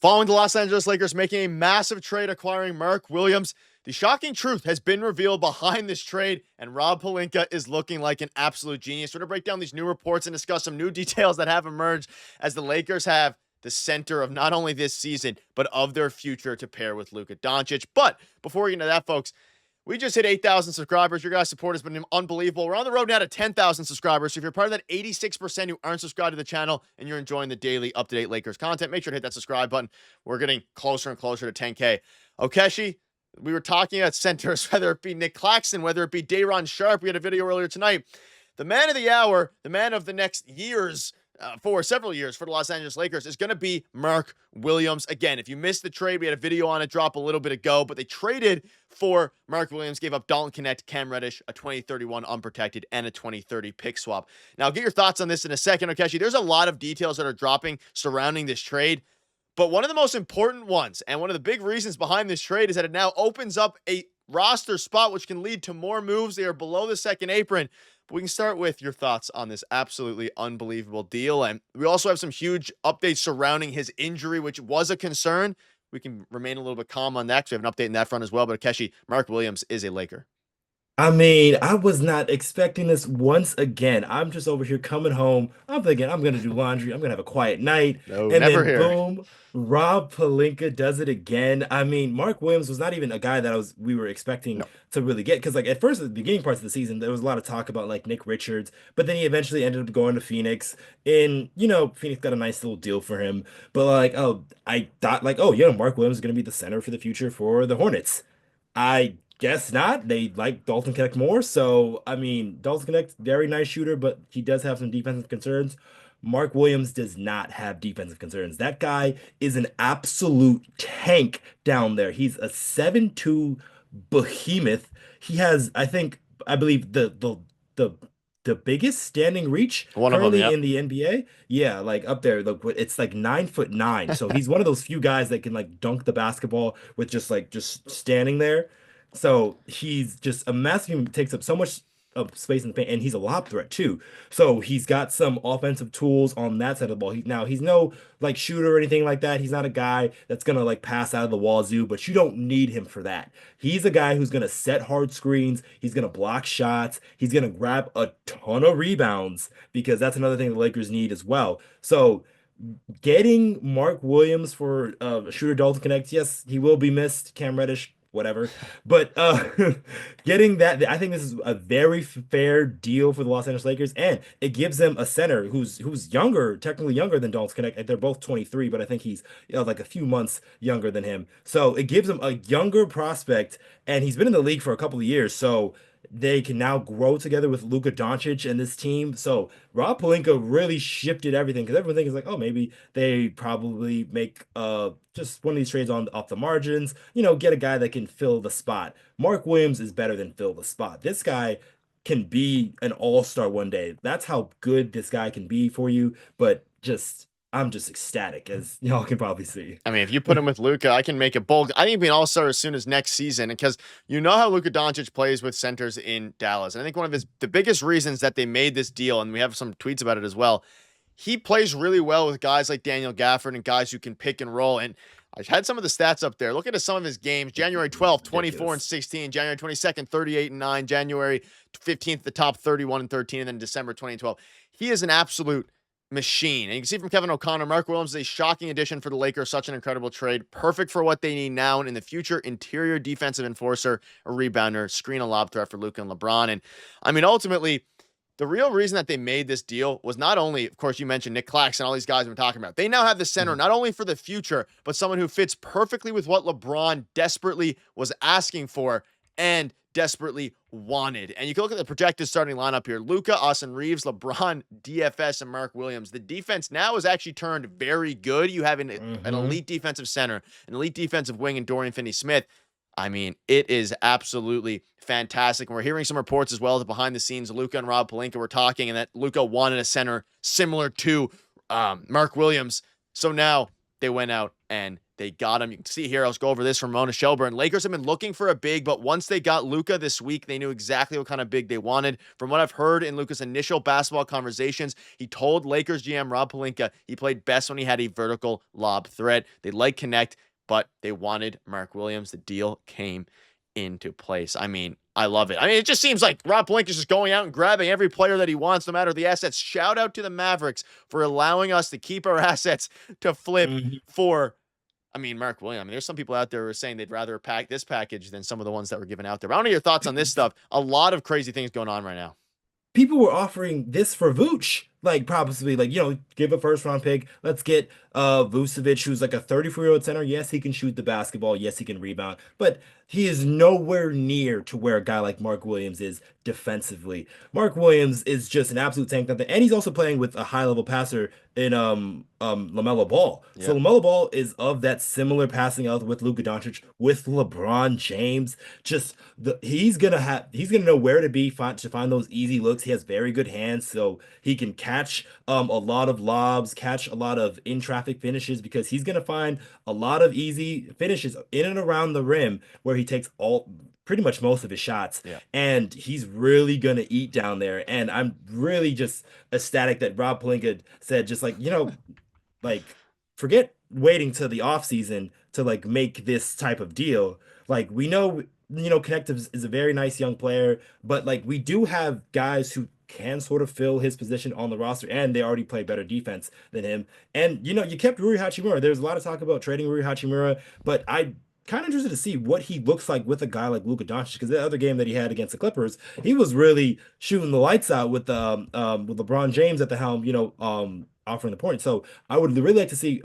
Following the Los Angeles Lakers making a massive trade acquiring Mark Williams, the shocking truth has been revealed behind this trade, and Rob Pelinka is looking like an absolute genius. We're going to break down these new reports and discuss some new details that have emerged as the Lakers have the center of not only this season, but of their future to pair with Luka Doncic. But before we get into that, folks, we just hit 8,000 subscribers. Your guys' support has been unbelievable. We're on the road now to 10,000 subscribers. So if you're part of that 86% who aren't subscribed to the channel and you're enjoying the daily up-to-date Lakers content, make sure to hit that subscribe button. We're getting closer and closer to 10K. Okechi, we were talking about centers, whether it be Nick Claxton, whether it be Day'Ron Sharpe. We had a video earlier tonight. The man of the hour, the man of the next years, for several years for the Los Angeles Lakers is going to be Mark Williams. Again, if you missed the trade, we had a video on it drop a little bit ago, but they traded for Mark Williams, gave up Dalton, Knecht, Cam Reddish, a 2031 unprotected, and a 2030 pick swap. Now, I'll get your thoughts on this in a second, Okechi. There's a lot of details that are dropping surrounding this trade, but one of the most important ones, and one of the big reasons behind this trade, is that it now opens up a roster spot, which can lead to more moves. They are below the second apron. But we can start with your thoughts on this absolutely unbelievable deal. And we also have some huge updates surrounding his injury, which was a concern. We can remain a little bit calm on that because we have an update in that front as well. But Akechi, Mark Williams is a Laker. I mean, I was not expecting this once again. I'm just over here coming home. I'm thinking I'm gonna do laundry. I'm gonna have a quiet night. No, And never then here. boom, Rob Pelinka does it again. I mean, Mark Williams was not even a guy that we were expecting No. to really get. Because like at first, at the beginning parts of the season, there was a lot of talk about like Nick Richards, but then he eventually ended up going to Phoenix. And Phoenix got a nice little deal for him. But like, oh, I thought like, oh, Mark Williams is gonna be the center for the future for the Hornets. I guess not. They like Dalton Knecht more. So, I mean, Dalton Knecht, very nice shooter, but he does have some defensive concerns. Mark Williams does not have defensive concerns. That guy is an absolute tank down there. He's a 7'2" behemoth. He has, I believe the the biggest standing reach One of them, currently yep. in the NBA. Yeah, like up there. Look, it's like 9'9". So he's one of those few guys that can like dunk the basketball with just standing there. So he's just a massive, he takes up so much of space in the paint, and he's a lob threat too. So he's got some offensive tools on that side of the ball. He's no like shooter or anything like that. He's not a guy that's gonna like pass out of the wazoo, but you don't need him for that. He's a guy who's gonna set hard screens. He's gonna block shots. He's gonna grab a ton of rebounds because that's another thing the Lakers need as well. So getting Mark Williams for shooter Dalton Knecht, yes, he will be missed. Cam Reddish, whatever. But getting that, I think this is a very fair deal for the Los Angeles Lakers, and it gives them a center who's younger, technically younger than Dalton Knecht. They're both 23, but I think he's like a few months younger than him. So it gives him a younger prospect, and he's been in the league for a couple of years. So they can now grow together with Luka Doncic and this team. So Rob Pelinka really shifted everything because everyone thinks like, oh, maybe they probably make just one of these trades on off the margins, get a guy that can fill the spot. Mark Williams is better than fill the spot. This guy can be an all-star one day. That's how good this guy can be for you. But I'm just ecstatic, as y'all can probably see. I mean, if you put him with Luka, I can make a bold. I think he'd be an all-star as soon as next season because you know how Luka Doncic plays with centers in Dallas. And I think one of the biggest reasons that they made this deal, and we have some tweets about it as well, he plays really well with guys like Daniel Gafford and guys who can pick and roll. And I had some of the stats up there. Look at some of his games. January 12th, 24 and 16. January 22nd, 38 and 9. January 15th, the top 31 and 13. And then December 2012. He is an absolute machine. And you can see from Kevin O'Connor, Mark Williams is a shocking addition for the Lakers. Such an incredible trade. Perfect for what they need now and in the future. Interior defensive enforcer, a rebounder, screen and lob threat for Luka and LeBron. And I mean, ultimately, the real reason that they made this deal was not only, of course, you mentioned Nick Claxton, all these guys we're talking about. They now have the center, not only for the future, but someone who fits perfectly with what LeBron desperately was asking for and desperately wanted. And you can look at the projected starting lineup here. Luka, Austin Reaves, LeBron, DFS, and Mark Williams. The defense now has actually turned very good. You have an elite defensive center, an elite defensive wing in Dorian Finney-Smith. I mean, it is absolutely fantastic. And we're hearing some reports as well that behind the scenes, Luka and Rob Pelinka were talking and that Luka wanted a center similar to Mark Williams. So now they went out and they got him. You can see here, I'll go over this from Mona Shelburne. Lakers have been looking for a big, but once they got Luka this week, they knew exactly what kind of big they wanted. From what I've heard in Luka's initial basketball conversations, he told Lakers GM Rob Pelinka he played best when he had a vertical lob threat. They like Knecht, but they wanted Mark Williams. The deal came into place. I mean, I love it. I mean, it just seems like Rob Pelinka is just going out and grabbing every player that he wants, no matter the assets. Shout out to the Mavericks for allowing us to keep our assets to flip for, I mean, Mark Williams. I mean, there's some people out there who are saying they'd rather pack this package than some of the ones that were given out there. But I don't know your thoughts on this stuff. A lot of crazy things going on right now. People were offering this for Vooch. Like, probably, like, give a first round pick. Let's get Vucevic, who's like a 34-year-old center. Yes, he can shoot the basketball. Yes, he can rebound. But he is nowhere near to where a guy like Mark Williams is defensively. Mark Williams is just an absolute tank. And he's also playing with a high-level passer in LaMelo Ball. Yeah. So LaMelo Ball is of that similar passing out with Luka Doncic, with LeBron James. Just he's gonna know where to be to find those easy looks. He has very good hands, so he can catch a lot of lobs, catch a lot of in traffic finishes, because he's gonna find a lot of easy finishes in and around the rim where he takes pretty much most of his shots. Yeah. And he's really gonna eat down there. And I'm really just ecstatic that Rob Pelinka said, just like, like, forget waiting till the offseason to like make this type of deal. Like, we know, Knecht is a very nice young player, but like, we do have guys who can sort of fill his position on the roster, and they already play better defense than him. And you kept Rui Hachimura. There's a lot of talk about trading Rui Hachimura, but I kind of interested to see what he looks like with a guy like Luka Doncic, because the other game that he had against the Clippers, he was really shooting the lights out with LeBron James at the helm, offering the point. So I would really like to see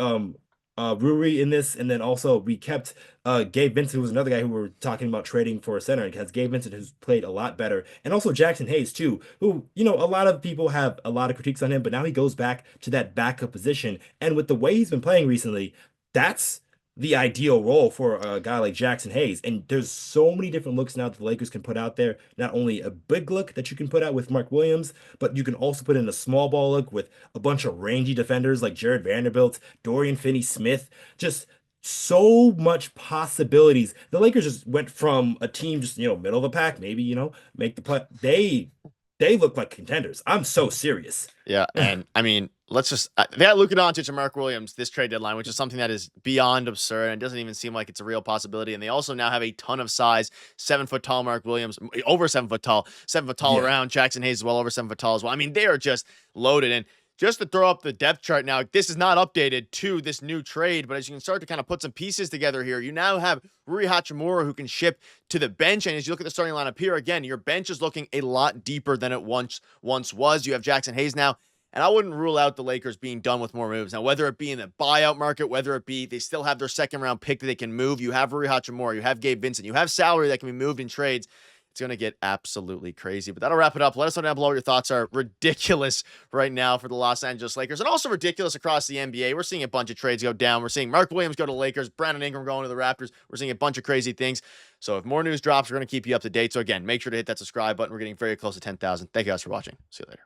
Rui in this, and then also we kept Gabe Vincent, who was another guy who we were talking about trading for a center, and has Gabe Vincent, who's played a lot better, and also Jackson Hayes too, who a lot of people have a lot of critiques on him, but now he goes back to that backup position, and with the way he's been playing recently, that's the ideal role for a guy like Jackson Hayes. And there's so many different looks now that the Lakers can put out there. Not only a big look that you can put out with Mark Williams, but you can also put in a small ball look with a bunch of rangy defenders like Jared Vanderbilt, Dorian Finney-Smith. Just so much possibilities. The Lakers just went from a team just, middle of the pack, maybe, make the play. They look like contenders. I'm so serious. Yeah, and I mean, let's just they got Luka Doncic and Mark Williams this trade deadline, which is something that is beyond absurd and doesn't even seem like it's a real possibility. And they also now have a ton of size. 7-foot tall Mark Williams, over 7-foot tall, 7-foot tall around. Jackson Hayes is well over 7-foot tall as well. I mean, they are just loaded. And just to throw up the depth chart now, this is not updated to this new trade, but as you can start to kind of put some pieces together here, you now have Rui Hachimura who can ship to the bench. And as you look at the starting lineup here, again, your bench is looking a lot deeper than it once was. You have Jackson Hayes now. And I wouldn't rule out the Lakers being done with more moves. Now, whether it be in the buyout market, whether it be they still have their second-round pick that they can move, you have Rui Hachimura, you have Gabe Vincent, you have salary that can be moved in trades. It's going to get absolutely crazy. But that'll wrap it up. Let us know down below what your thoughts are. Ridiculous right now for the Los Angeles Lakers, and also ridiculous across the NBA. We're seeing a bunch of trades go down. We're seeing Mark Williams go to the Lakers, Brandon Ingram going to the Raptors. We're seeing a bunch of crazy things. So if more news drops, we're going to keep you up to date. So again, make sure to hit that subscribe button. We're getting very close to 10,000. Thank you guys for watching. See you later.